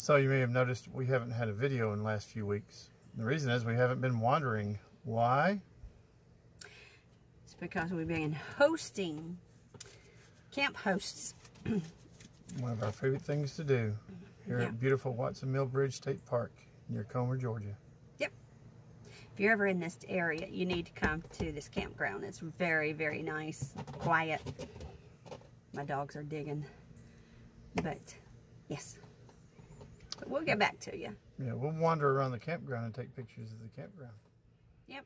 So you may have noticed we haven't had a video in the last few weeks. The reason is we haven't been wandering. Why? It's because we've been hosting camp hosts. One of our favorite things to do here at beautiful Watson Mill Bridge State Park near Comer, Georgia. Yep. If you're ever in this area, you need to come to this campground. It's very, very nice, quiet. My dogs are digging, but yes. But we'll get back to you. Yeah, we'll wander around the campground and take pictures of the campground. Yep.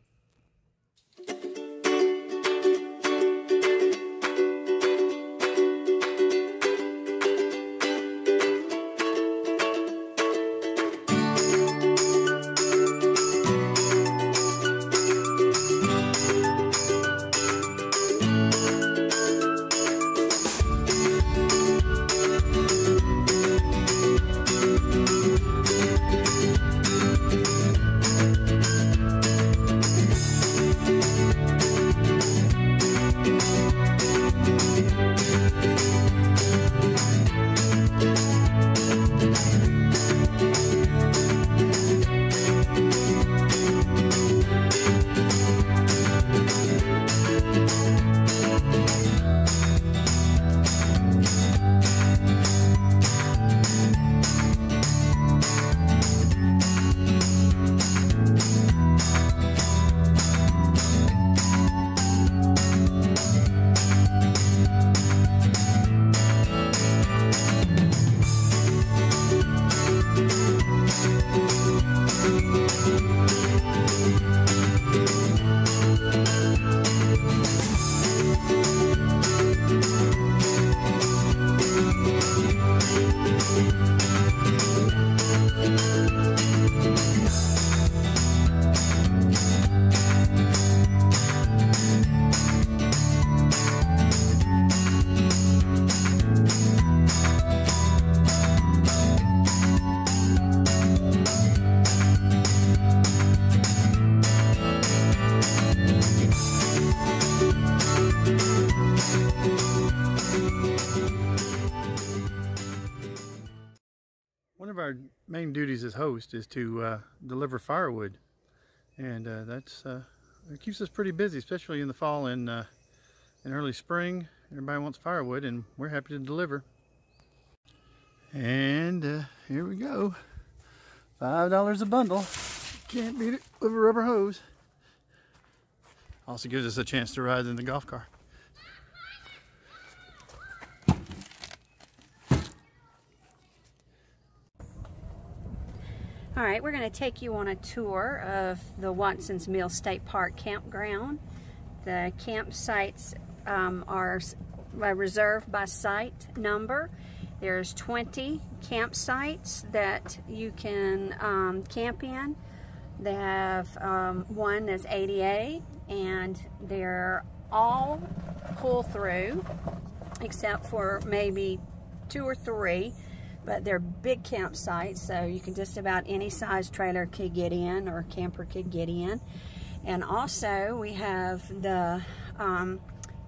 One of our main duties as host is to deliver firewood, and it keeps us pretty busy, especially in the fall and early spring. Everybody wants firewood, and we're happy to deliver. And here we go, $5 a bundle. Can't beat it with a rubber hose. Also gives us a chance to ride in the golf car. All right, we're going to take you on a tour of the Watson's Mill State Park campground. The campsites are reserved by site number. There's 20 campsites that you can camp in. They have one that's ADA, and they're all pull through except for maybe 2 or 3. But they're big campsites, so you can just about any size trailer could get in, or camper could get in. And also we have the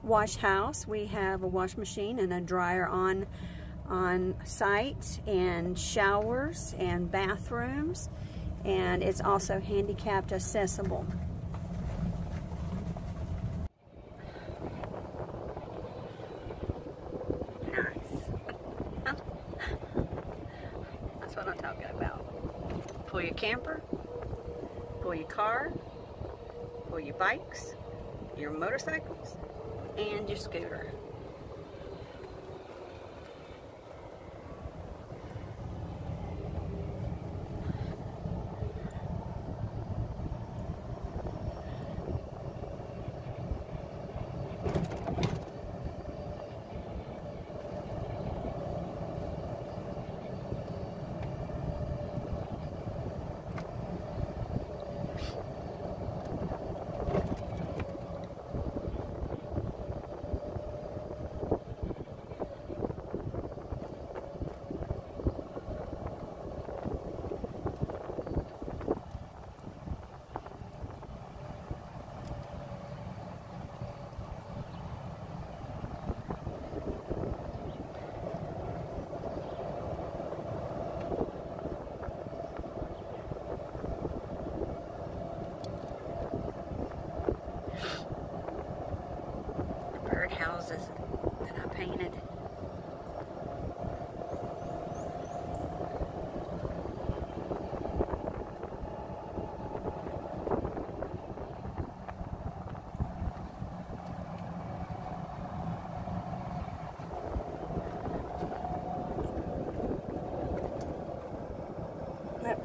wash house. We have a wash machine and a dryer on site, and showers and bathrooms, and it's also handicapped accessible. What I'm talking about. Pull your camper, pull your car, pull your bikes, your motorcycles, and your scooter.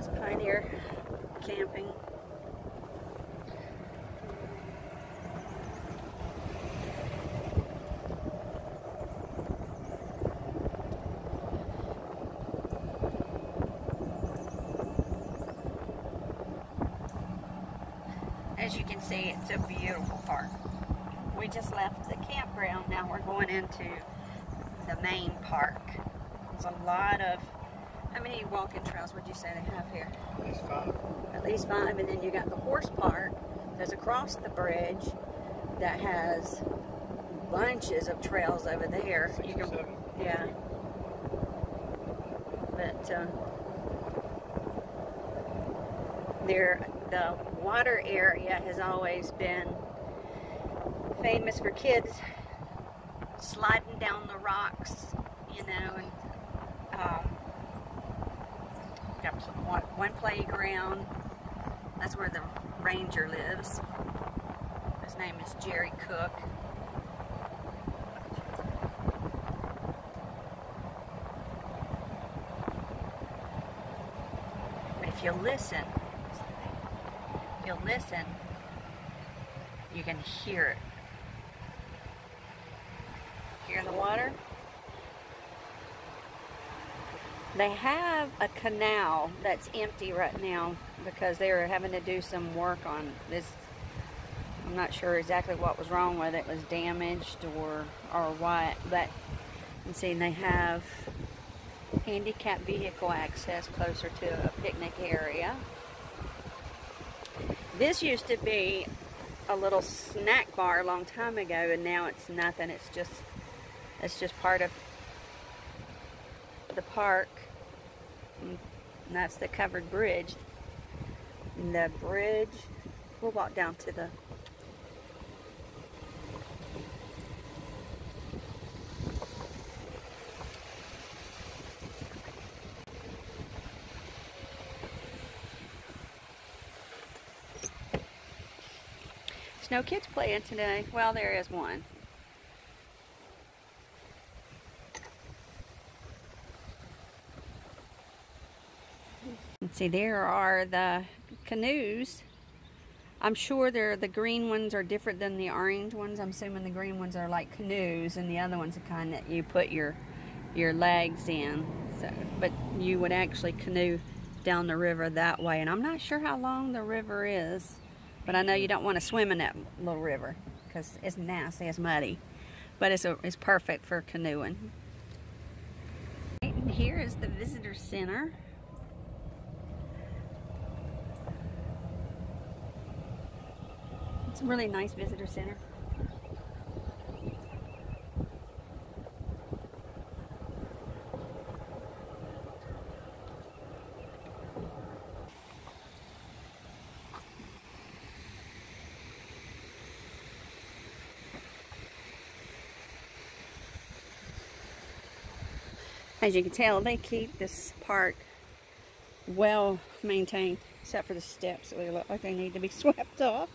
It's Pioneer Camping. As you can see, it's a beautiful park. We just left the campground. Now we're going into the main park. There's a lot of, how many walking trails would you say they have here? At least 5. At least 5, and then you got the horse park that's across the bridge that has bunches of trails over there. 6 You or can, 7. yeah. But the water area has always been famous for kids sliding down the rocks, you know, and got one playground. That's where the ranger lives. His name is Jerry Cook. But if you listen, you can hear it. Hear the water? They have a canal that's empty right now because they were having to do some work on this. I'm not sure exactly what was wrong with it. It was damaged or what, but you can see they have handicapped vehicle access closer to a picnic area. This used to be a little snack bar a long time ago, and now it's nothing. It's just part of the park. And that's the covered bridge. And the bridge, we'll walk down to the no kids playing today. Well, there is one. Let's see, there are the canoes. I'm sure the green ones are different than the orange ones. I'm assuming the green ones are like canoes, and the other ones are kind that you put your legs in. So, but you would actually canoe down the river that way. And I'm not sure how long the river is. But I know you don't want to swim in that little river because it's nasty, it's muddy. But it's perfect for canoeing. And here is the visitor center. It's a really nice visitor center. As you can tell, they keep this park well maintained, except for the steps that look like they need to be swept off.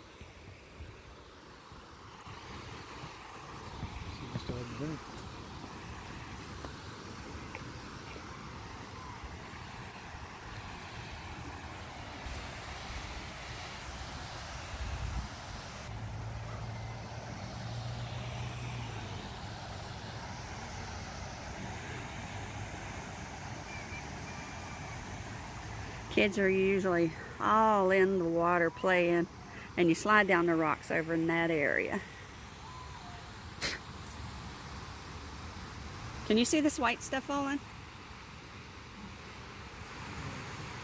Kids are usually all in the water playing, and you slide down the rocks over in that area. Can you see this white stuff falling?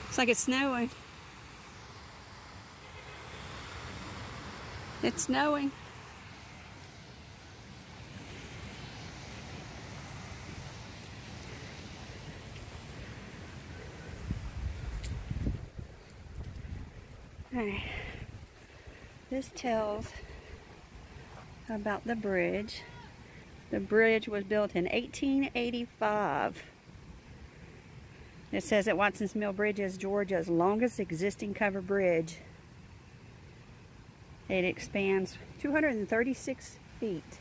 It's like it's snowing. It's snowing. Okay. This tells about the bridge. The bridge was built in 1885. It says that Watson's Mill Bridge is Georgia's longest existing covered bridge. It expands 236 feet.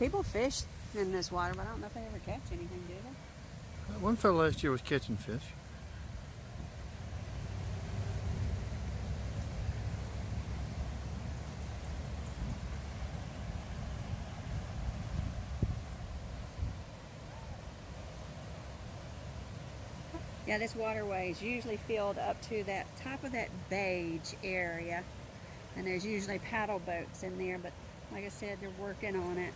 People fish in this water, but I don't know if they ever catch anything, do they? One fellow last year was catching fish. Yeah, this waterway is usually filled up to that top of that beige area, and there's usually paddle boats in there, but like I said, they're working on it.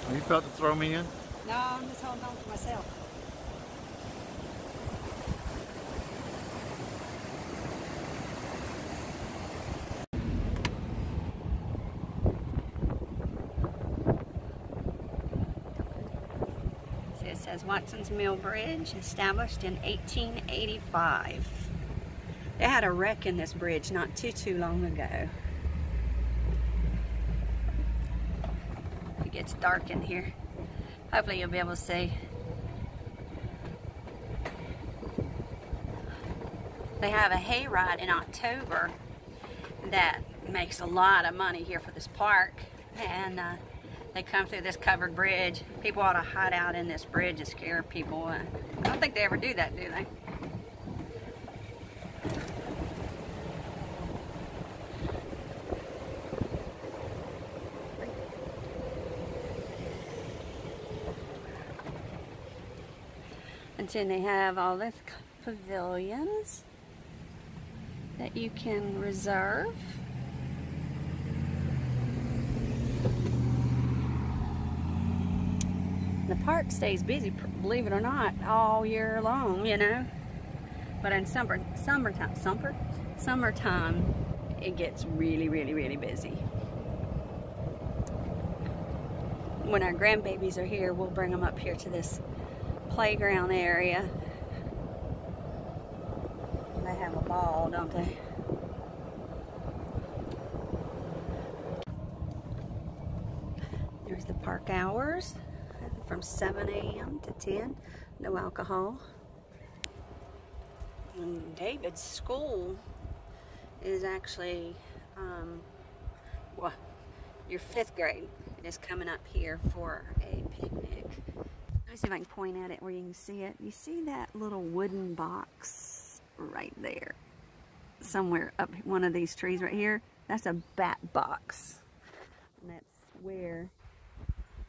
Are you about to throw me in? No, I'm just holding on to myself. So it says Watson's Mill Bridge, established in 1885. They had a wreck in this bridge not too long ago. It gets dark in here. Hopefully you'll be able to see. They have a hayride in October that makes a lot of money here for this park, and they come through this covered bridge. People ought to hide out in this bridge and scare people. I don't think they ever do that, do they? And then they have all these pavilions that you can reserve. The park stays busy, believe it or not, all year long, you know. But in summertime, it gets really busy. When our grandbabies are here, we'll bring them up here to this playground area. They have a ball, don't they? There's the park hours from 7 a.m. to 10. No alcohol. And David's school is actually, well, your 5th grade is coming up here for a picnic. Let me see if I can point at it where you can see it. You see that little wooden box right there? Somewhere up one of these trees right here. That's a bat box. And that's where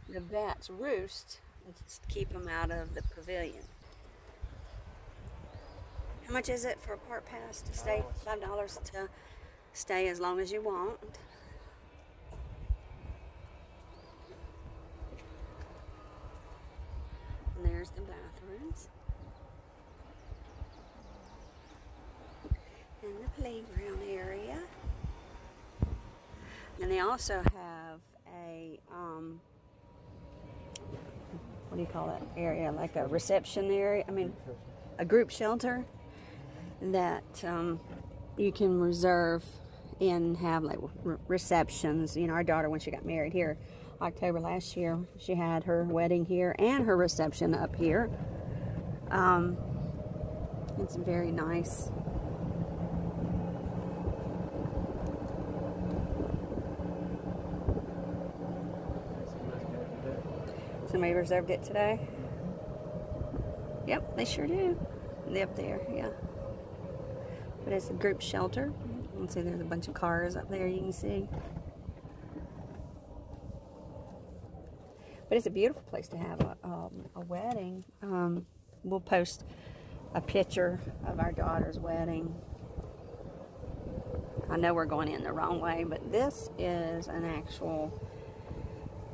the bats roost and just keep them out of the pavilion. How much is it for a park pass to stay? $5 to stay as long as you want. And there's the bathrooms. And the playground area. And they also have a, what do you call that area? Like a reception area, a group shelter that you can reserve and have like receptions. You know, our daughter, when she got married here October last year, she had her wedding here and her reception up here. It's very nice. Somebody reserved it today? Yep, they sure do. Up there, yeah. But it's a group shelter. You can see there's a bunch of cars up there, you can see. But it's a beautiful place to have a wedding. We'll post a picture of our daughter's wedding. I know we're going in the wrong way, but this is an actual,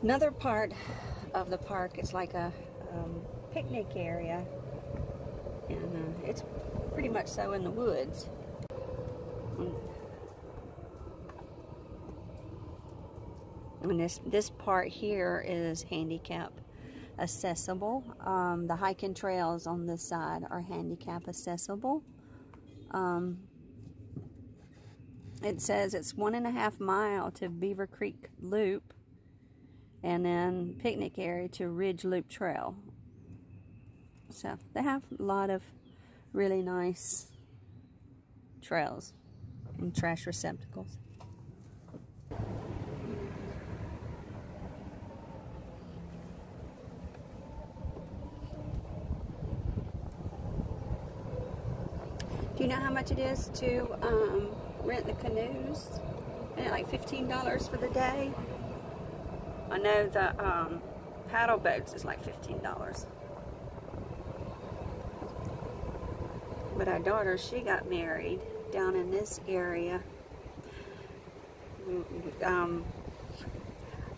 another part of the park. It's like a picnic area, and it's pretty much so in the woods. And this part here is handicap accessible. The hiking trails on this side are handicap accessible. It says it's 1.5 miles to Beaver Creek Loop, and then picnic area to Ridge Loop Trail. So they have a lot of really nice trails and trash receptacles. Do you know how much it is to rent the canoes? Isn't it like $15 for the day? I know the paddle boats is like $15. But our daughter, she got married down in this area.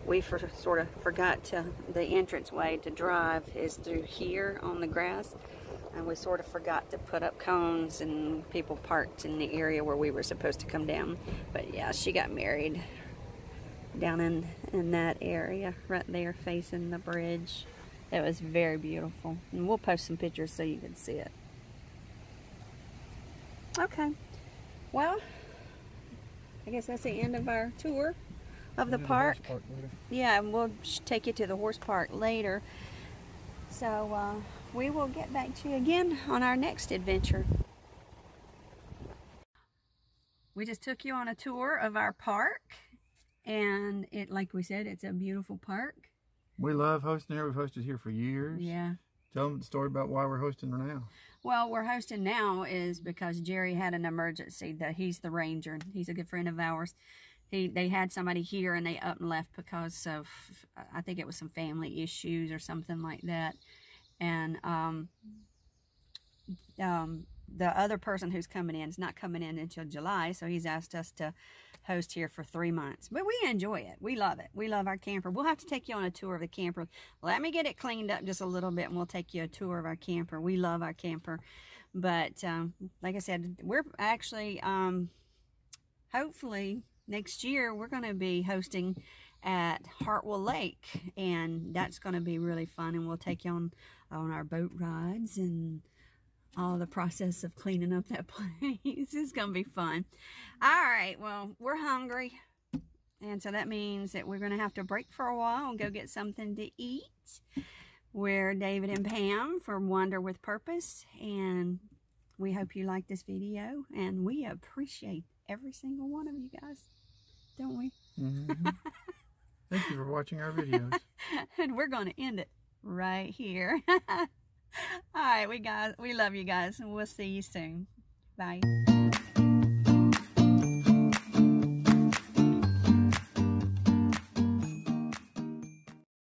We sort of forgot the entranceway to drive is through here on the grass. And we sort of forgot to put up cones, and people parked in the area where we were supposed to come down. But yeah, she got married down in that area right there facing the bridge. It was very beautiful. And we'll post some pictures so you can see it. Okay. Well, I guess that's the end of our tour of the park. Yeah, and we'll take you to the horse park later. So, we will get back to you again on our next adventure. We just took you on a tour of our park, and like we said, it's a beautiful park. We love hosting here. We've hosted here for years. Yeah. Tell them the story about why we're hosting now. Well, we're hosting now is because Jerry had an emergency. He's the ranger. He's a good friend of ours. They had somebody here, and they up and left because of, I think it was some family issues or something like that. And the other person who's coming in is not coming in until July, so he's asked us to host here for 3 months. But we enjoy it. We love it. We love our camper. We'll have to take you on a tour of the camper. Let me get it cleaned up just a little bit, and we'll take you a tour of our camper. We love our camper. But like I said, we're actually, hopefully next year, we're going to be hosting at Hartwell Lake, and that's going to be really fun, and we'll take you on our boat rides and all the process of cleaning up that place. It's going to be fun. All right, well, we're hungry, and so that means that we're going to have to break for a while and go get something to eat. We're David and Pam from Wander with Purpose, and we hope you like this video, and we appreciate every single one of you guys, don't we? Mm-hmm. Thank you for watching our videos. And we're going to end it right here. All right, we love you guys, and we'll see you soon. Bye.